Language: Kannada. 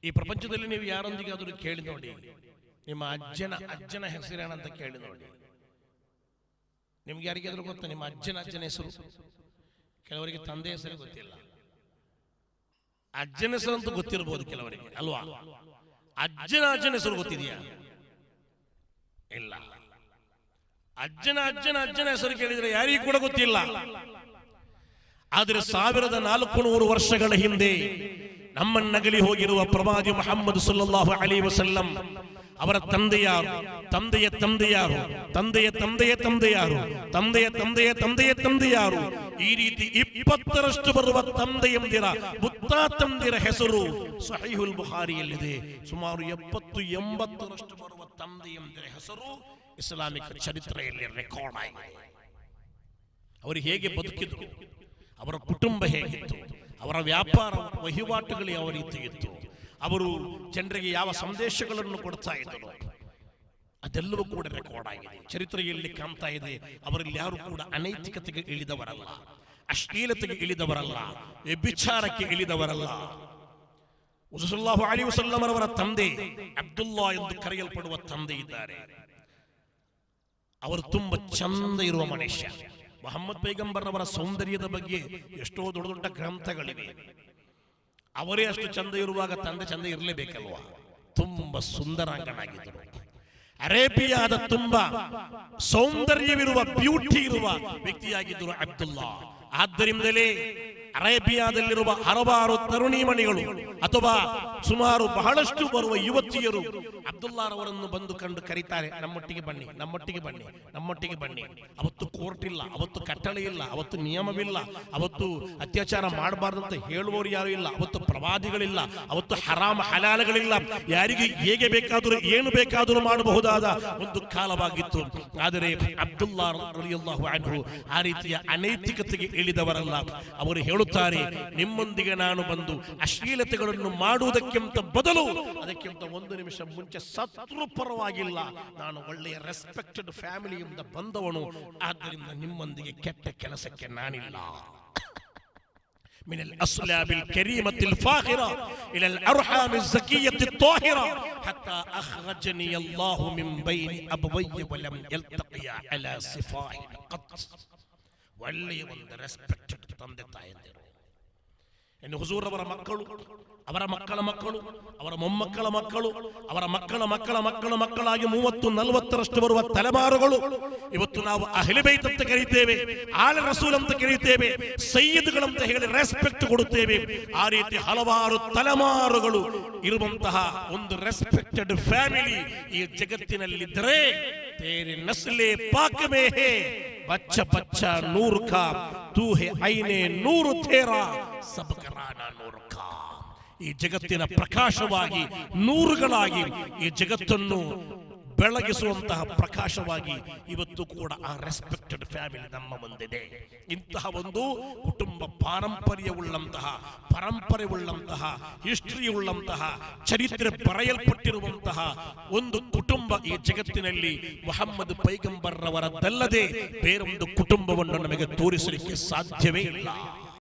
ಈ ಪ್ರಪಂಚದಲ್ಲಿ ನೀವು ಯಾರೊಂದಿಗಾದರೂ ಕೇಳಿ ನೋಡಿ, ನಿಮ್ಮ ಅಜ್ಜನ ಹೆಸರೇನಂತ ಕೇಳಿ ನೋಡಿ. ನಿಮ್ಗೆ ಯಾರಿಗಾದ್ರೂ ಗೊತ್ತಾ ನಿಮ್ಮ ಅಜ್ಜನ ಹೆಸರು? ಕೆಲವರಿಗೆ ತಂದೆ ಹೆಸರು ಗೊತ್ತಿಲ್ಲ. ಅಜ್ಜನ ಹೆಸರು ಅಂತೂ ಗೊತ್ತಿರಬಹುದು ಕೆಲವರಿಗೆ, ಅಲ್ವಾ? ಅಜ್ಜನ ಹೆಸರು ಗೊತ್ತಿದೆಯಾ? ಇಲ್ಲ. ಅಜ್ಜನ ಹೆಸರು ಕೇಳಿದ್ರೆ ಯಾರಿಗೂ ಕೂಡ ಗೊತ್ತಿಲ್ಲ. ಆದರೆ 1400 ವರ್ಷಗಳ ಹಿಂದೆ ನಮ್ಮನ್ನಗಲಿ ಹೋಗಿರುವ ಪ್ರವಾದಿ ಮುಹಮ್ಮದ್ ಸಲ್ಲಲ್ಲಾಹು ಅಲೈಹಿ ವಸಲ್ಲಂ ಅವರ ತಂದೆಯಾರು, ತಂದೆಯ ತಂದೆಯಾರು, ತಂದೆಯ ತಂದೆಯ ತಂದೆಯಾರು, ತಂದೆಯ ತಂದೆಯ ತಂದೆಯ ತಂದೆಯಾರು, ಈ ರೀತಿ 20ರಷ್ಟು ಬರುವ ತಂದೆಯಂದಿರ ಮುತ್ತಾತಂದಿರ ಹೆಸರು ಸಹೀಹುಲ್ ಬುಖಾರಿಯಲ್ಲಿದೆ. ಸುಮಾರು 70-80ರಷ್ಟು ಬರುವ ತಂದೆಯಂದಿರ ಹೆಸರು ಇಸ್ಲಾಮಿಕ್ ಚರಿತ್ರೆಯಲ್ಲಿ ರೆಕಾರ್ಡ್ ಆಗಿದೆ. ಅವರು ಹೇಗೆ ಬದುಕಿದ್ರು, ಅವರ ಕುಟುಂಬ ಹೇಗಿತ್ತು, ಅವರ ವ್ಯಾಪಾರ ವಹಿವಾಟುಗಳು ಯಾವ ರೀತಿ ಇತ್ತು, ಅವರು ಜನರಿಗೆ ಯಾವ ಸಂದೇಶಗಳನ್ನು ಕೊಡ್ತಾ ಇದ್ದರು, ಅದೆಲ್ಲವೂ ಕೂಡ ರೆಕಾರ್ಡ್ ಆಗಿದೆ, ಚರಿತ್ರೆಯಲ್ಲಿ ಕಾಣ್ತಾ ಇದೆ. ಅವರಲ್ಲಿ ಯಾರು ಕೂಡ ಅನೈತಿಕತೆಗೆ ಇಳಿದವರಲ್ಲ, ಅಶ್ಲೀಲತೆಗೆ ಇಳಿದವರಲ್ಲ, ವ್ಯಭಿಚಾರಕ್ಕೆ ಇಳಿದವರಲ್ಲ. ಸಲ್ಲಲ್ಲಾಹು ಅಲೈಹಿ ವಸಲ್ಲಂ ಅವರ ತಂದೆ ಅಬ್ದುಲ್ಲಾ ಎಂದು ಕರೆಯಲ್ಪಡುವ ತಂದೆ ಇದ್ದಾರೆ. ಅವರು ತುಂಬಾ ಚಂದ ಇರುವ ಮನುಷ್ಯ. ಮೊಹಮ್ಮದ್ ಪೈಗಂಬರ್ ಅವರ ಸೌಂದರ್ಯದ ಬಗ್ಗೆ ಎಷ್ಟೋ ದೊಡ್ಡ ದೊಡ್ಡ ಗ್ರಂಥಗಳಿವೆ. ಅವರೇ ಅಷ್ಟು ಚಂದ ಇರುವಾಗ ತಂದೆ ಚಂದ ಇರಲೇಬೇಕಲ್ವಾ? ತುಂಬಾ ಸುಂದರಾಂಗನಾಗಿದ್ದರು. ಅರೇಬಿಯಾದ ತುಂಬಾ ಸೌಂದರ್ಯವಿರುವ ಬ್ಯೂಟಿ ಇರುವ ವ್ಯಕ್ತಿಯಾಗಿದ್ದರು ಅಬ್ದುಲ್ಲಾ. ಆದ್ದರಿಂದಲೇ ಅರೇಬಿಯಾದಲ್ಲಿರುವ ಹಲವಾರು ತರುಣಿಮಣಿಗಳು ಅಥವಾ ಸುಮಾರು ಬಹಳಷ್ಟು ಬರುವ ಯುವತಿಯರು ಅಬ್ದುಲ್ಲಾರವರನ್ನು ಬಂದು ಕಂಡು ಕರೀತಾರೆ, ನಮ್ಮೊಟ್ಟಿಗೆ ಬನ್ನಿ, ನಮ್ಮೊಟ್ಟಿಗೆ ಬನ್ನಿ, ನಮ್ಮೊಟ್ಟಿಗೆ ಬನ್ನಿ. ಅವತ್ತು ಕೋರ್ಟ್ ಇಲ್ಲ, ಅವತ್ತು ಕಟ್ಟಳೆ ಇಲ್ಲ, ಅವತ್ತು ನಿಯಮವಿಲ್ಲ, ಅವತ್ತು ಅತ್ಯಾಚಾರ ಮಾಡಬಾರ್ದಂತ ಹೇಳುವವರು ಯಾರು ಇಲ್ಲ, ಅವತ್ತು ಪ್ರವಾದಿಗಳಿಲ್ಲ, ಅವತ್ತು ಹರಾಮ ಹಲಾಲಗಳಿಲ್ಲ. ಯಾರಿಗೆ ಹೇಗೆ ಬೇಕಾದರೂ ಏನು ಬೇಕಾದರೂ ಮಾಡಬಹುದಾದ ಒಂದು ಕಾಲವಾಗಿತ್ತು. ಆದರೆ ಅಬ್ದುಲ್ಲಾ ರಲಿಯಲ್ಲಾಹು ಅನ್ಹು ಆ ರೀತಿಯ ಅನೈತಿಕತೆಗೆ ಇಳಿದವರಲ್ಲ. ಅವರು ಹೇಳುತ್ತಾರೆ, ನಿಮ್ಮೊಂದಿಗೆ ನಾನು ಬಂದು ಅಶ್ಲೀಲತೆಗಳನ್ನು ಮಾಡುವುದಕ್ಕಿಂತ ಬದಲು ಅದಕ್ಕಿಂತ 1 ನಿಮಿಷ ಮುಂಚೆ ಸತ್ರು ಪರವಾಗಿಲ್ಲ, ನಾನು ಒಳ್ಳೆಯ ರೆಸ್ಪೆಕ್ಟೆಡ್ ಫ್ಯಾಮಿಲಿಯಿಂದ ಬಂದವನು, ಆದ್ದರಿಂದ ನಿಮ್ಮೊಂದಿಗೆ ಕೆಟ್ಟ ಕೆಲಸಕ್ಕೆ ನಾನಿಲ್ಲ. من الأصلاب الكريمة الفاخرة إلى الأرحام الزكية الطاهرة حتى أخرجني الله من بين أبوي ولم يلتقيا على صفاح قط. ಒಳ್ಳೆಯ ಒಂದು ರೆಸ್ಪೆಕ್ಟೆಡ್ ತಂದೆ ತಾಯಂದಿರು. ಇನ್ನು ಹುಜೂರ್ ಅವರ ಮಕ್ಕಳು, ಅವರ ಮಕ್ಕಳ ಮಕ್ಕಳು, ಅವರ ಮೊಮ್ಮಕ್ಕಳ ಮಕ್ಕಳು, ಅವರ ಮಕ್ಕಳ ಮಕ್ಕಳ ಮಕ್ಕಳ ಮಕ್ಕಳಾಗಿ 30-40ರಷ್ಟು ಬರುವ ತಲೆಮಾರುಗಳು ಇವತ್ತು ನಾವು ಅಹ್ಲೆ ಬೈತ್ ಅಂತ ಕರೀತೇವೆ, ಆಲೆ ರಸೂಲ್ ಅಂತ ಕರೀತೇವೆ, ಸಯ್ಯದ್ಗಳಂತ ಹೇಳಿ ರೆಸ್ಪೆಕ್ಟ್ ಕೊಡುತ್ತೇವೆ. ಆ ರೀತಿ ಹಲವಾರು ತಲೆಮಾರುಗಳು ಇರುವಂತಹ ಒಂದು ರೆಸ್ಪೆಕ್ಟೆಡ್ ಫ್ಯಾಮಿಲಿ ಈ ಜಗತ್ತಿನಲ್ಲಿದ್ದರೆ ತೇರೆ ನಸ್ಲೆ ಪಾಕ್ ಮೇ ಹೇ ಬಚ್ಚ ಬಚ್ಚ ನೂರ್ ಕಾ ತೂ ಹೇ ಐನೆ ನೂರು ತೇರಾ ಸಬ್ ಕರಾನಾ ನೂರ್ ಕಾ. ಈ ಜಗತ್ತಿನ ಪ್ರಕಾಶವಾಗಿ ನೂರುಗಳಾಗಿ ಈ ಜಗತ್ತನ್ನು ಬೆಳಗಿಸುವಂತಹ ಪ್ರಕಾಶವಾಗಿ ಇವತ್ತು ಕೂಡ ಆ ರೆಸ್ಪೆಕ್ಟೆಡ್ ಫ್ಯಾಮಿಲಿ ನಮ್ಮ ಮುಂದಿದೆ. ಇಂತಹ ಒಂದು ಕುಟುಂಬ ಪರಂಪರೆ ಉಳ್ಳಂತಹ ಹಿಸ್ಟರಿ ಉಳ್ಳಂತಹ ಚರಿತ್ರೆ ಬರೆಯಲ್ಪಟ್ಟಿರುವಂತಹ ಒಂದು ಕುಟುಂಬ ಈ ಜಗತ್ತಿನಲ್ಲಿ ಮುಹಮ್ಮದ್ ಪೈಗಂಬರ್ ರವರದ್ದಲ್ಲದೆ ಬೇರೊಂದು ಕುಟುಂಬವನ್ನು ನಮಗೆ ತೋರಿಸಲಿಕ್ಕೆ ಸಾಧ್ಯವೇ ಇಲ್ಲ.